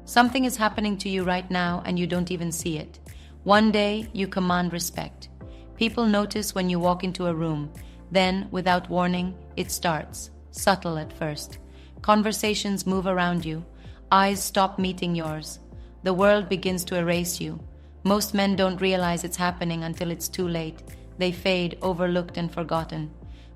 Something is happening to you right now and you don't even see it. One day, you command respect. People notice when you walk into a room. Then, without warning, it starts. Subtle at first. Conversations move around you. Eyes stop meeting yours. The world begins to erase you. Most men don't realize it's happening until it's too late. They fade, overlooked and forgotten.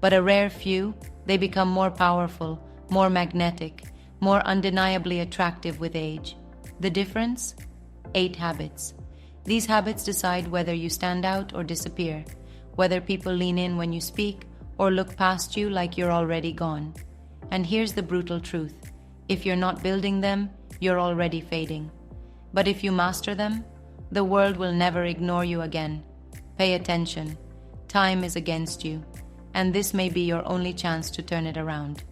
But a rare few, they become more powerful, more magnetic, more undeniably attractive with age. The difference? 8 habits. These habits decide whether you stand out or disappear, whether people lean in when you speak or look past you like you're already gone. And here's the brutal truth. If you're not building them, you're already fading. But if you master them, the world will never ignore you again. Pay attention. Time is against you, and this may be your only chance to turn it around.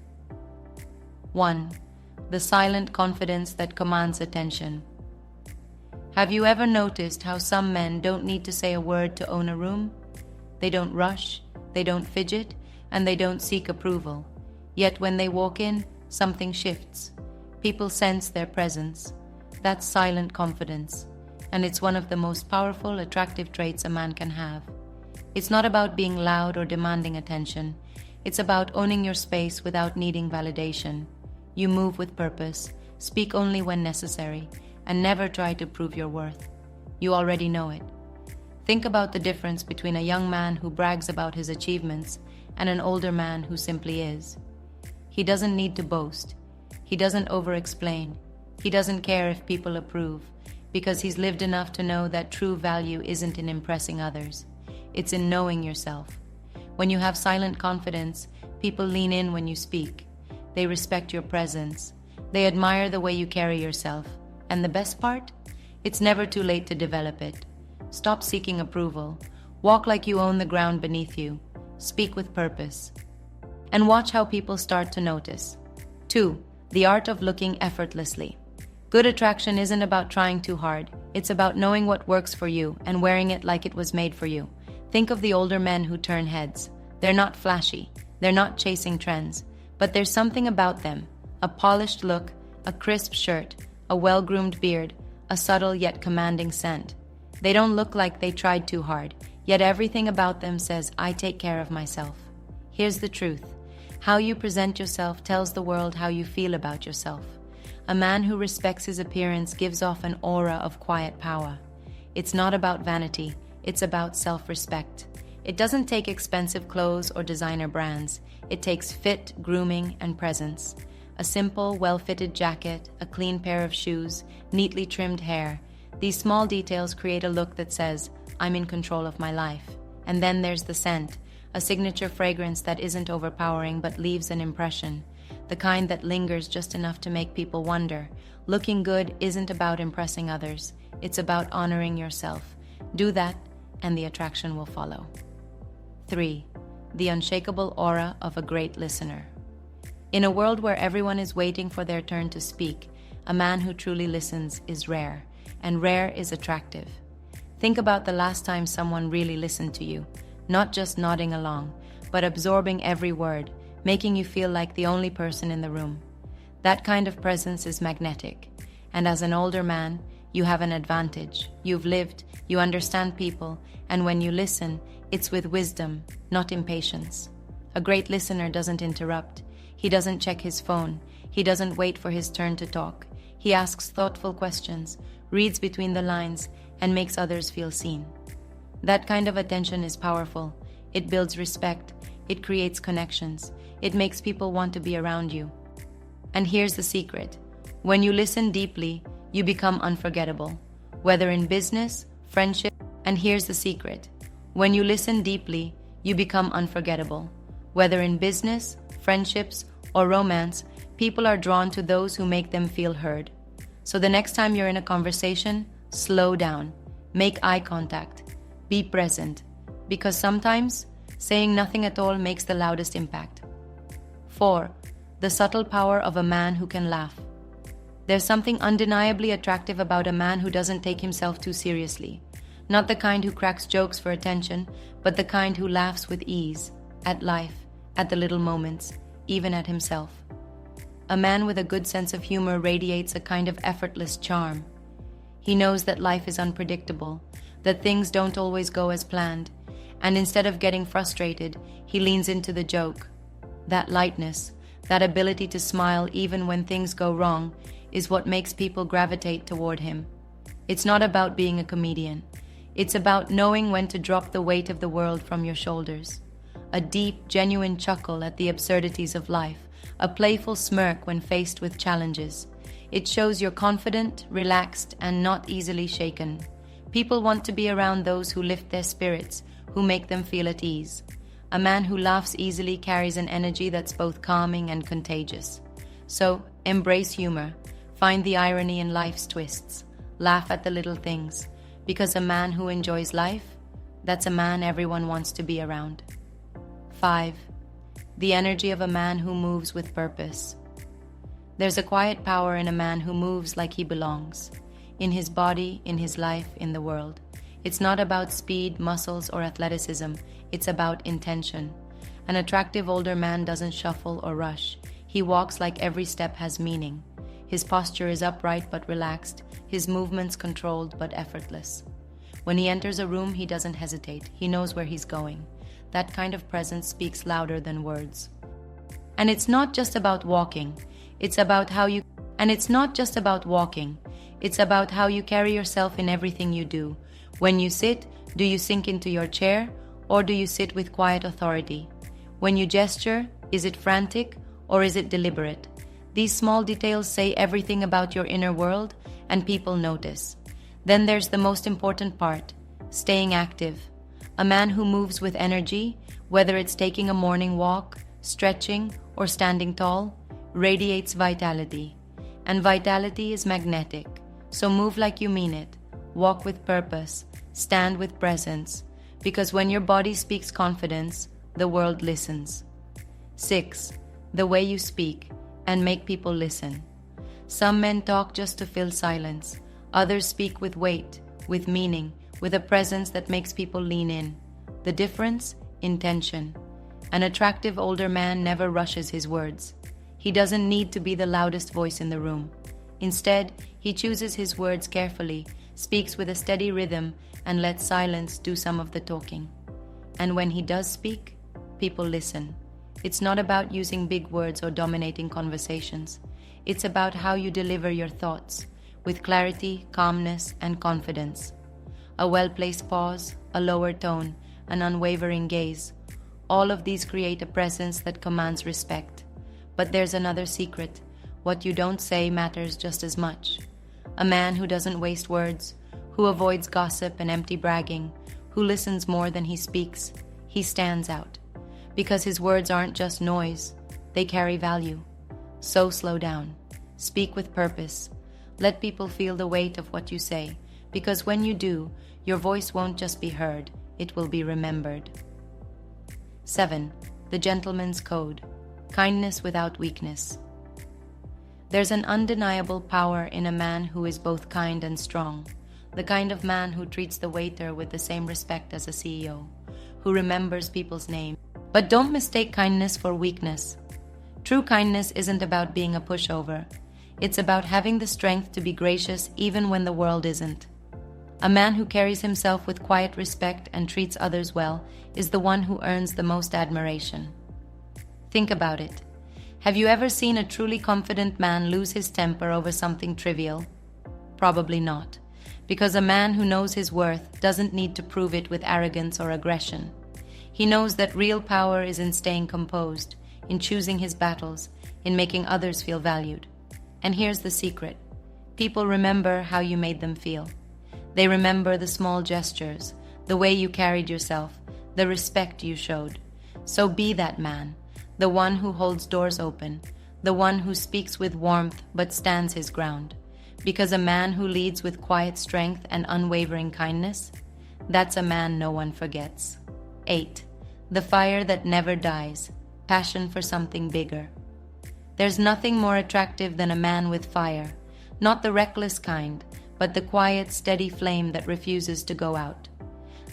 1. The silent confidence that commands attention. Have you ever noticed how some men don't need to say a word to own a room? They don't rush, they don't fidget, and they don't seek approval. Yet when they walk in, something shifts. People sense their presence. That's silent confidence, and it's one of the most powerful, attractive traits a man can have. It's not about being loud or demanding attention. It's about owning your space without needing validation. You move with purpose, speak only when necessary, and never try to prove your worth. You already know it. Think about the difference between a young man who brags about his achievements and an older man who simply is. He doesn't need to boast. He doesn't over-explain. He doesn't care if people approve, because he's lived enough to know that true value isn't in impressing others. It's in knowing yourself. When you have silent confidence, people lean in when you speak. They respect your presence. They admire the way you carry yourself. And the best part? It's never too late to develop it. Stop seeking approval. Walk like you own the ground beneath you. Speak with purpose. And watch how people start to notice. 2. The art of looking effortlessly. Good attraction isn't about trying too hard. It's about knowing what works for you and wearing it like it was made for you. Think of the older men who turn heads. They're not flashy. They're not chasing trends. But there's something about them. A polished look, a crisp shirt, a well-groomed beard, a subtle yet commanding scent. They don't look like they tried too hard, yet everything about them says, I take care of myself. Here's the truth. How you present yourself tells the world how you feel about yourself. A man who respects his appearance gives off an aura of quiet power. It's not about vanity, it's about self-respect. It doesn't take expensive clothes or designer brands. It takes fit, grooming, and presence. A simple, well-fitted jacket, a clean pair of shoes, neatly trimmed hair. These small details create a look that says, I'm in control of my life. And then there's the scent, a signature fragrance that isn't overpowering but leaves an impression. The kind that lingers just enough to make people wonder. Looking good isn't about impressing others. It's about honoring yourself. Do that, and the attraction will follow. 3. The unshakable aura of a great listener. In a world where everyone is waiting for their turn to speak, a man who truly listens is rare, and rare is attractive. Think about the last time someone really listened to you, not just nodding along, but absorbing every word, making you feel like the only person in the room. That kind of presence is magnetic, and as an older man, you have an advantage. You've lived, you understand people, and when you listen, it's with wisdom, not impatience. A great listener doesn't interrupt. He doesn't check his phone. He doesn't wait for his turn to talk. He asks thoughtful questions, reads between the lines, and makes others feel seen. That kind of attention is powerful. It builds respect. It creates connections. It makes people want to be around you. And here's the secret. When you listen deeply, you become unforgettable. Whether in business, friendship, and here's the secret. When you listen deeply, you become unforgettable. Whether in business, friendships, or romance, people are drawn to those who make them feel heard. So the next time you're in a conversation, slow down, make eye contact, be present, because sometimes saying nothing at all makes the loudest impact. 4. The subtle power of a man who can laugh. There's something undeniably attractive about a man who doesn't take himself too seriously. Not the kind who cracks jokes for attention, but the kind who laughs with ease, at life, at the little moments, even at himself. A man with a good sense of humor radiates a kind of effortless charm. He knows that life is unpredictable, that things don't always go as planned, and instead of getting frustrated, he leans into the joke. That lightness, that ability to smile even when things go wrong, is what makes people gravitate toward him. It's not about being a comedian. It's about knowing when to drop the weight of the world from your shoulders. A deep, genuine chuckle at the absurdities of life, a playful smirk when faced with challenges. It shows you're confident, relaxed, and not easily shaken. People want to be around those who lift their spirits, who make them feel at ease. A man who laughs easily carries an energy that's both calming and contagious. So, embrace humor. Find the irony in life's twists. Laugh at the little things. Because a man who enjoys life, that's a man everyone wants to be around. 5. The energy of a man who moves with purpose. There's a quiet power in a man who moves like he belongs. In his body, in his life, in the world. It's not about speed, muscles, or athleticism. It's about intention. An attractive older man doesn't shuffle or rush. He walks like every step has meaning. His posture is upright but relaxed, his movements controlled but effortless. When he enters a room, he doesn't hesitate. He knows where he's going. That kind of presence speaks louder than words. And it's not just about walking. It's about how you carry yourself in everything you do. When you sit, do you sink into your chair, or do you sit with quiet authority? When you gesture, is it frantic, or is it deliberate? These small details say everything about your inner world, and people notice. Then there's the most important part, staying active. A man who moves with energy, whether it's taking a morning walk, stretching, or standing tall, radiates vitality. And vitality is magnetic, so move like you mean it. Walk with purpose, stand with presence, because when your body speaks confidence, the world listens. 6. The way you speak and make people listen. Some men talk just to fill silence. Others speak with weight, with meaning, with a presence that makes people lean in. The difference? Intention. An attractive older man never rushes his words. He doesn't need to be the loudest voice in the room. Instead, he chooses his words carefully, speaks with a steady rhythm, and lets silence do some of the talking. And when he does speak, people listen. It's not about using big words or dominating conversations. It's about how you deliver your thoughts, with clarity, calmness, and confidence. A well-placed pause, a lower tone, an unwavering gaze. All of these create a presence that commands respect. But there's another secret. What you don't say matters just as much. A man who doesn't waste words, who avoids gossip and empty bragging, who listens more than he speaks, he stands out. Because his words aren't just noise, they carry value. So slow down. Speak with purpose. Let people feel the weight of what you say, because when you do, your voice won't just be heard, it will be remembered. 7. The gentleman's code. Kindness without weakness. There's an undeniable power in a man who is both kind and strong. The kind of man who treats the waiter with the same respect as a CEO, who remembers people's names. But don't mistake kindness for weakness. True kindness isn't about being a pushover. It's about having the strength to be gracious even when the world isn't. A man who carries himself with quiet respect and treats others well is the one who earns the most admiration. Think about it. Have you ever seen a truly confident man lose his temper over something trivial? Probably not, because a man who knows his worth doesn't need to prove it with arrogance or aggression. He knows that real power is in staying composed, in choosing his battles, in making others feel valued. And here's the secret. People remember how you made them feel. They remember the small gestures, the way you carried yourself, the respect you showed. So be that man, the one who holds doors open, the one who speaks with warmth but stands his ground. Because a man who leads with quiet strength and unwavering kindness, that's a man no one forgets. 8. The fire that never dies. Passion for something bigger. There's nothing more attractive than a man with fire. Not the reckless kind, but the quiet, steady flame that refuses to go out.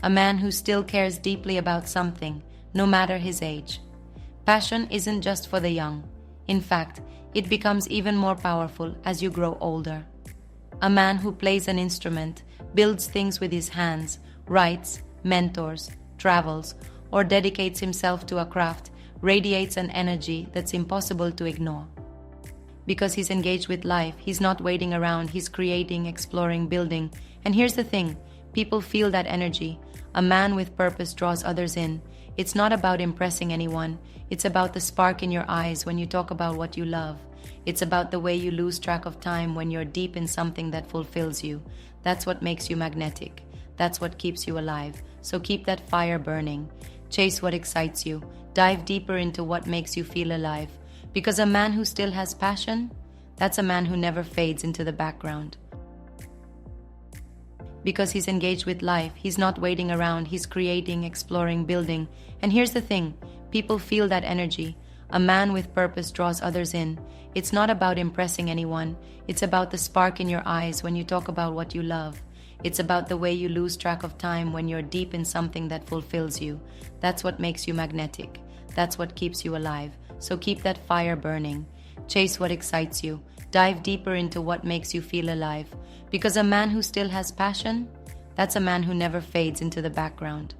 A man who still cares deeply about something, no matter his age. Passion isn't just for the young. In fact, It becomes even more powerful as you grow older. A man who plays an instrument, builds things with his hands, writes, mentors, travels, or dedicates himself to a craft radiates an energy that's impossible to ignore. Because he's engaged with life, he's not waiting around, he's creating, exploring, building. And here's the thing, people feel that energy. A man with purpose draws others in. It's not about impressing anyone, it's about the spark in your eyes when you talk about what you love. It's about the way you lose track of time when you're deep in something that fulfills you. That's what makes you magnetic. That's what keeps you alive. So keep that fire burning. Chase what excites you. Dive deeper into what makes you feel alive. Because a man who still has passion, that's a man who never fades into the background. Because he's engaged with life, he's not waiting around, he's creating, exploring, building. And here's the thing, people feel that energy. A man with purpose draws others in. It's not about impressing anyone, it's about the spark in your eyes when you talk about what you love. It's about the way you lose track of time when you're deep in something that fulfills you. That's what makes you magnetic. That's what keeps you alive. So keep that fire burning. Chase what excites you. Dive deeper into what makes you feel alive. Because a man who still has passion, that's a man who never fades into the background.